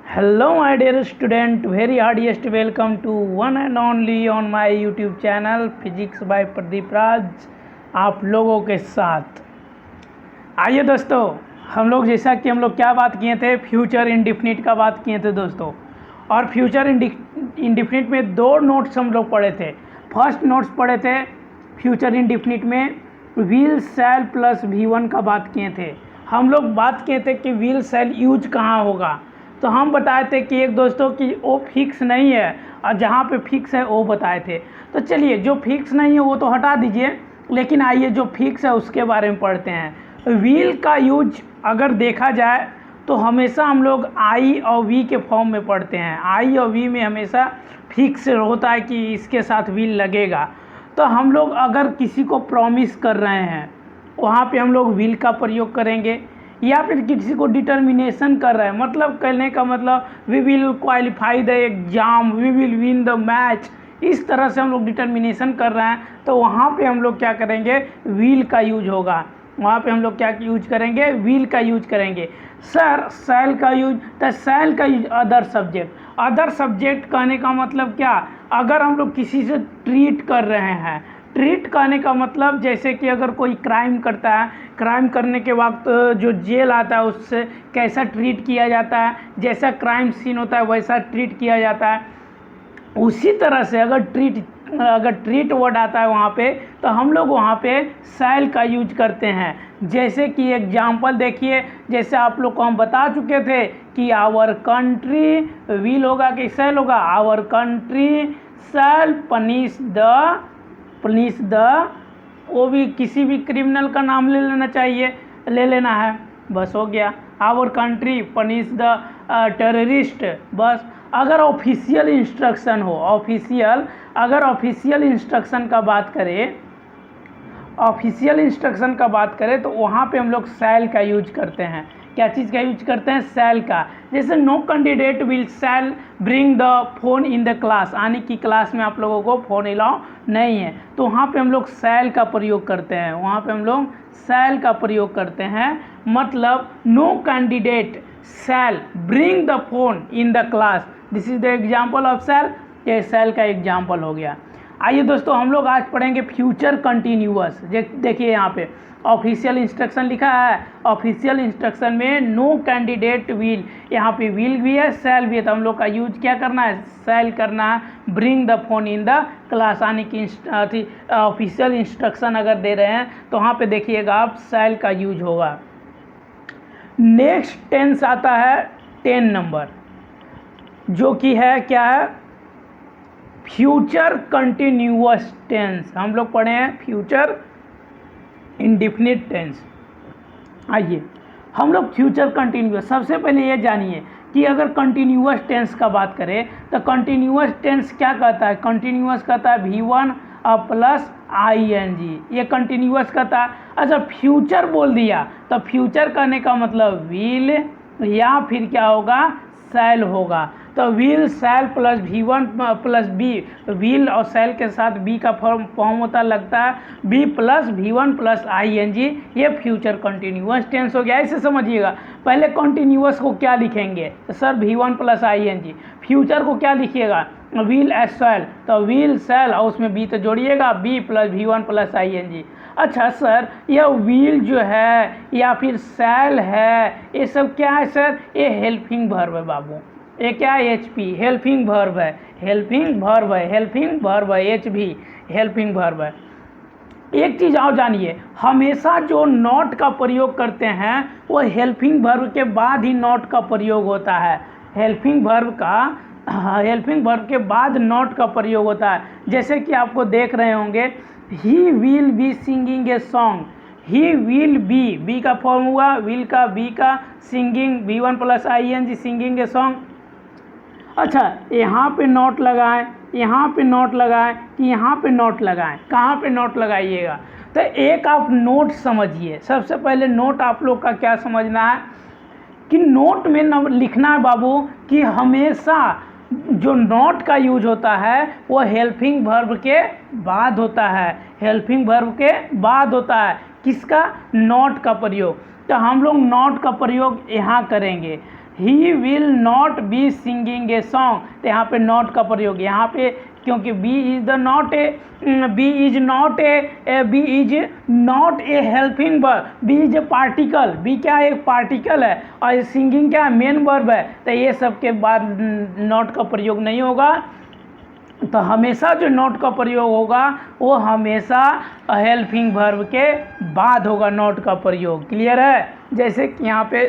Hello my dear student, very heartiest welcome to one and only on my YouTube channel Physics by Pradeep राज आप लोगों के साथ। आइए दोस्तों, हम लोग क्या बात किए थे, फ्यूचर इंडिफिनिट का बात किए थे दोस्तों। और फ्यूचर इंडिफिनिट में दो नोट्स हम लोग पढ़े थे। फर्स्ट नोट्स पढ़े थे फ्यूचर इंडिफिनिट में विल सेल प्लस V1 का बात किए थे। हम लोग बात किए थे कि विल सेल यूज कहाँ होगा, तो हम बताए थे कि एक दोस्तों की ओ फिक्स नहीं है और जहाँ पे फिक्स है वो बताए थे। तो चलिए, जो फिक्स नहीं है वो तो हटा दीजिए, लेकिन आइए जो फिक्स है उसके बारे में पढ़ते हैं। व्हील का यूज अगर देखा जाए तो हमेशा हम लोग आई और वी के फॉर्म में पढ़ते हैं। आई और वी में हमेशा फिक्स होता है कि इसके साथ व्हील लगेगा। तो हम लोग अगर किसी को प्रॉमिस कर रहे हैं वहाँ पे हम लोग व्हील का प्रयोग करेंगे, या फिर किसी को डिटर्मिनेशन कर रहा है, मतलब कहने का मतलब we will qualify the exam, we will win the match, इस तरह से हम लोग डिटर्मिनेशन कर रहे हैं, तो वहाँ पे हम लोग क्या करेंगे, व्हील का यूज होगा। वहाँ पे हम लोग क्या यूज करेंगे, व्हील का यूज करेंगे। सर सेल का यूज, तो सेल का use other subject. Other subject कहने का मतलब क्या, अगर हम लोग किसी से ट्रीट कर रहे हैं, ट्रीट करने का मतलब जैसे कि अगर कोई क्राइम करता है, क्राइम करने के वक्त जो जेल आता है उससे कैसा ट्रीट किया जाता है, जैसा क्राइम सीन होता है वैसा ट्रीट किया जाता है। उसी तरह से अगर ट्रीट वर्ड आता है वहाँ पे, तो हम लोग वहाँ पे सेल का यूज करते हैं। जैसे कि एग्जाम्पल देखिए, जैसे आप लोग को हम बता चुके थे कि आवर कंट्री विल होगा कि सेल होगा। Our country shall punish the, वो भी किसी भी क्रिमिनल का नाम ले लेना चाहिए, ले लेना है, बस हो गया। Our country punish the terrorist, बस। अगर ऑफिशियल इंस्ट्रक्शन हो, अगर ऑफिशियल इंस्ट्रक्शन का बात करें, तो वहाँ पे हम लोग सेल का यूज करते हैं। क्या चीज़ का यूज करते हैं, सेल का। जैसे no candidate will shall bring the phone in the class, यानी कि क्लास में आप लोगों को फ़ोन अलाउ नहीं है, तो वहाँ पे हम लोग सेल का प्रयोग करते हैं। मतलब no candidate shall bring the phone in the class, this is the example of shall. ये सेल का एग्जाम्पल हो गया। आइए दोस्तों, हम लोग आज पढ़ेंगे फ्यूचर कंटिन्यूअस। देखिए यहाँ पे ऑफिशियल इंस्ट्रक्शन लिखा है, ऑफिशियल इंस्ट्रक्शन में नो कैंडिडेट विल, यहाँ पे विल भी है, सेल भी है, तो हम लोग का यूज क्या करना है, सेल करना है। Bring the phone in the class, यानी कि ऑफिशियल इंस्ट्रक्शन अगर दे रहे हैं तो वहाँ पे देखिएगा आप सेल का यूज होगा। नेक्स्ट टेंस आता है 10 नंबर, जो कि है क्या है, फ्यूचर कंटिन्यूअस टेंस। हम लोग पढ़े हैं फ्यूचर इंडिफिनिट टेंस। आइए हम लोग फ्यूचर कंटिन्यूअस, सबसे पहले ये जानिए कि अगर कंटिन्यूअस टेंस का बात करें तो कंटिन्यूअस टेंस क्या कहता है, कंटिन्यूअस कहता है V1 प्लस ING, ये कंटिन्यूअस कहता है। अच्छा, फ्यूचर बोल दिया तो फ्यूचर करने का मतलब विल या फिर क्या होगा, सेल होगा। तो will shall plus V1 plus B, will और सेल के साथ B का फॉर्म होता लगता है B plus V1 plus ING, ये फ्यूचर कंटिन्यूअस टेंस हो गया। ऐसे समझिएगा, पहले कंटिन्यूअस को क्या लिखेंगे, तो sir V1 plus ING। Future को क्या लिखिएगा, विल एस सेल, तो विल सेल और उसमें B तो जोड़िएगा, B plus V1 plus ING। अच्छा सर, यह व्हील जो है या फिर सेल है, ये सब क्या है सर, ये हेल्पिंग वर्ब है बाबू। ये क्या है, HP, हेल्पिंग वर्ब है, हेल्पिंग वर्ब है, HV हेल्पिंग वर्ब है। एक चीज़ और जानिए, हमेशा जो नॉट का प्रयोग करते हैं वो हेल्पिंग वर्ब के बाद ही नॉट का प्रयोग होता है। हेल्पिंग वर्ब के बाद नॉट का प्रयोग होता है। जैसे कि आपको देख रहे होंगे, he will be singing a song, he will be का फॉर्म हुआ, विल का B का, singing V1 plus ING, singing a song. अच्छा, यहाँ पे नोट लगाएं, यहाँ पे नोट लगाएं कि यहाँ पे नोट लगाएं, कहाँ पे नोट लगाइएगा, तो एक आप नोट समझिए। सबसे पहले नोट आप लोग का क्या समझना है कि नोट में लिखना है बाबू कि हमेशा जो नोट का यूज होता है वो हेल्पिंग वर्ब के बाद होता है, हेल्पिंग वर्ब के बाद होता है। किसका, नोट का प्रयोग। तो हम लोग नोट का प्रयोग यहाँ करेंगे, he will not be singing a song. तो यहाँ पे नॉट का प्रयोग, यहाँ पे क्योंकि be is not a helping verb, be is a particle, be क्या एक पार्टिकल है और सिंगिंग क्या मेन वर्ब है। तो ये सब के बाद नॉट का प्रयोग नहीं होगा। तो हमेशा जो नॉट का प्रयोग होगा वो हमेशा हेल्पिंग वर्ब के बाद होगा नॉट का प्रयोग। क्लियर है? जैसे कि यहाँ पे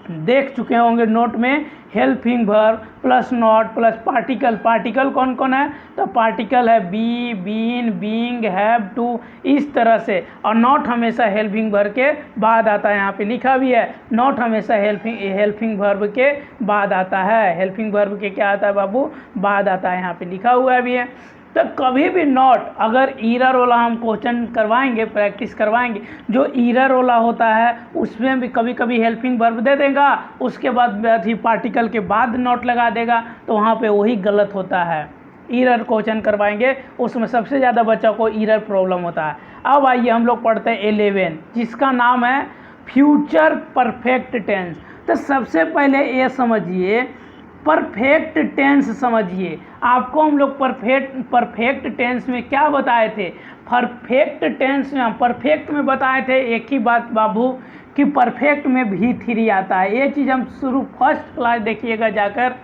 देख चुके होंगे नोट में, helping verb plus not plus particle. Particle कौन कौन है? तो पार्टिकल है be, been, being, have, to, इस तरह से। और नॉट हमेशा हेल्पिंग वर्ब के बाद आता है। यहाँ पे लिखा भी है नॉट हमेशा हेल्पिंग वर्ब के बाद आता है। हेल्पिंग वर्ब के क्या आता है बाबू? बाद आता है। यहाँ पे लिखा हुआ भी है। तो कभी भी नॉट, अगर ईरर वाला हम क्वेश्चन करवाएंगे, प्रैक्टिस करवाएंगे, जो ईरर वाला होता है उसमें भी कभी कभी हेल्पिंग वर्ब दे देगा, उसके बाद अभी पार्टिकल के बाद नॉट लगा देगा, तो वहाँ पे वही गलत होता है। ईरर क्वेश्चन करवाएंगे उसमें सबसे ज़्यादा बच्चों को ईरर प्रॉब्लम होता है। अब आइए हम लोग पढ़ते हैं 11, जिसका नाम है फ्यूचर परफेक्ट टेंस। तो सबसे पहले ये समझिए, परफेक्ट टेंस समझिए। आपको हम लोग परफेक्ट टेंस में क्या बताए थे? परफेक्ट टेंस में, परफेक्ट में बताए थे एक ही बात बाबू, कि परफेक्ट में V3 आता है। ये चीज़ हम शुरू फर्स्ट क्लास देखिएगा, जाकर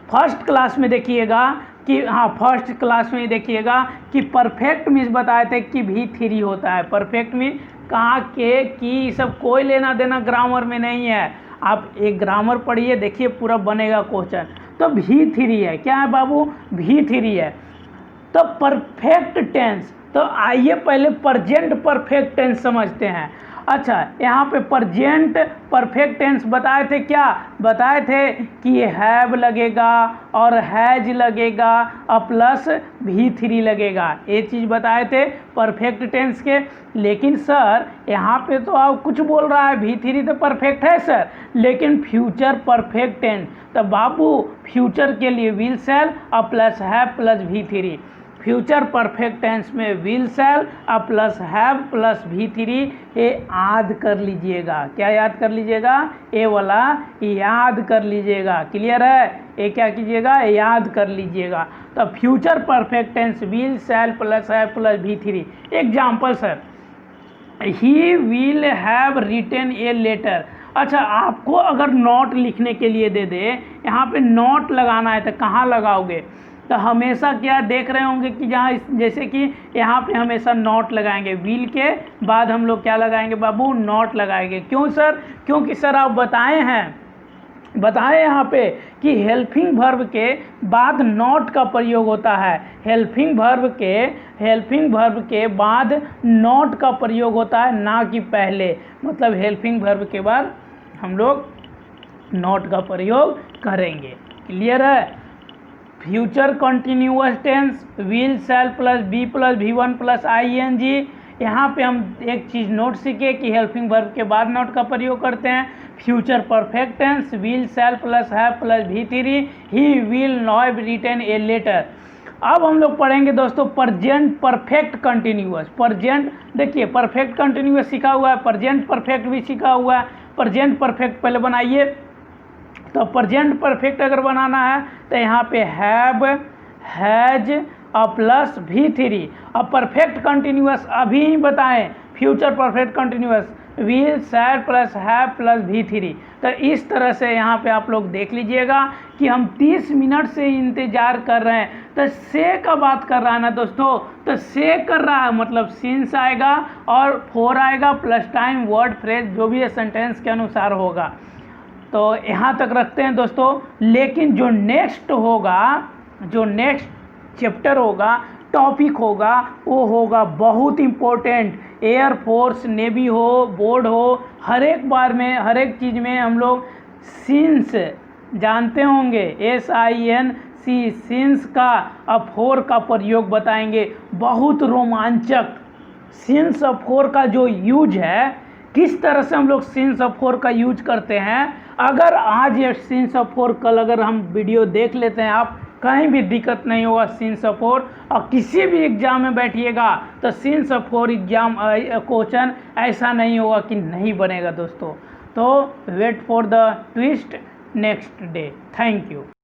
फर्स्ट क्लास में देखिएगा कि हाँ, फर्स्ट क्लास में देखिएगा कि परफेक्ट में बताए थे कि V3 होता है। परफेक्ट में कहाँ के की सब कोई लेना देना ग्रामर में नहीं है। आप एक ग्रामर पढ़िए, देखिए पूरा बनेगा क्वेश्चन। तो V3 है, क्या है बाबू? V3 है। तो परफेक्ट टेंस, तो आइए पहले प्रेजेंट परफेक्ट टेंस समझते हैं। अच्छा, यहाँ पे प्रेजेंट परफेक्ट टेंस बताए थे, क्या बताए थे कि हैव लगेगा और हैज लगेगा और प्लस V3 लगेगा। ये चीज़ बताए थे परफेक्ट टेंस के। लेकिन सर यहाँ पे तो आप कुछ बोल रहा है V3 तो परफेक्ट है सर, लेकिन फ्यूचर परफेक्ट टेंस, तो बाबू फ्यूचर के लिए विल शैल और plus have plus V3। Future perfect tense में विल शैल और प्लस हैव प्लस V3, ये याद कर लीजिएगा। क्या याद कर लीजिएगा? ये वाला याद कर लीजिएगा। क्लियर है? ये क्या कीजिएगा? याद कर लीजिएगा। तो future perfect tense will shall plus have plus V3। Example sir, he will have written a letter. अच्छा, आपको अगर नोट लिखने के लिए दे दे, यहाँ पे नोट लगाना है तो कहाँ लगाओगे? तो हमेशा क्या देख रहे होंगे कि जहाँ जैसे कि यहाँ पे हमेशा नॉट लगाएंगे, विल के बाद हम लोग क्या लगाएंगे बाबू? नॉट लगाएंगे। क्यों सर? क्योंकि सर आप बताएं यहाँ पे कि हेल्पिंग वर्ब के बाद नॉट का प्रयोग होता है। हेल्पिंग वर्ब के बाद नॉट का प्रयोग होता है, ना कि पहले। मतलब हेल्पिंग वर्ब के बाद हम लोग नॉट का प्रयोग करेंगे। क्लियर है? Future continuous tense will shall plus be plus V1 plus ING। यहाँ पे हम एक चीज़ नोट सीखे कि हेल्पिंग वर्ब के बाद नॉट का प्रयोग करते हैं। Future perfect tense will shall plus have plus V3, he will have written a letter. अब हम लोग पढ़ेंगे दोस्तों प्रेजेंट परफेक्ट कंटिन्यूअस। प्रेजेंट देखिए, परफेक्ट कंटिन्यूअस सीखा हुआ है, प्रेजेंट परफेक्ट भी सीखा हुआ है। प्रेजेंट परफेक्ट पहले बनाइए। तो प्रेजेंट परफेक्ट अगर बनाना है तो यहाँ पे हैव, हैज और प्लस V3। और परफेक्ट कंटिन्यूअस अभी ही बताएं, future perfect continuous will shall plus have plus V3। तो इस तरह से यहाँ पे आप लोग देख लीजिएगा कि हम 30 मिनट से इंतज़ार कर रहे हैं। तो से का बात कर रहा है ना दोस्तों, तो से कर रहा है मतलब सिंस आएगा और फोर आएगा प्लस टाइम वर्ड फ्रेज जो भी है सेंटेंस के अनुसार होगा। तो यहाँ तक रखते हैं दोस्तों। लेकिन जो नेक्स्ट होगा, जो नेक्स्ट चैप्टर होगा, टॉपिक होगा, वो होगा बहुत इम्पोर्टेंट। एयरफोर्स, नेवी हो, बोर्ड हो, हर एक बार में, हर एक चीज़ में हम लोग सिंस जानते होंगे, SINC, सिंस का और फोर का प्रयोग बताएंगे। बहुत रोमांचक सिंस और फोर का जो यूज है, किस तरह से हम लोग सिंस ऑफ फोर का यूज करते हैं। अगर आज ये सिंस ऑफ फोर कल अगर हम वीडियो देख लेते हैं, आप कहीं भी दिक्कत नहीं होगा सिंस ऑफ फोर। और किसी भी एग्जाम में बैठिएगा तो since of four exam question ऐसा नहीं होगा कि नहीं बनेगा दोस्तों। तो wait for the twist next day. Thank you.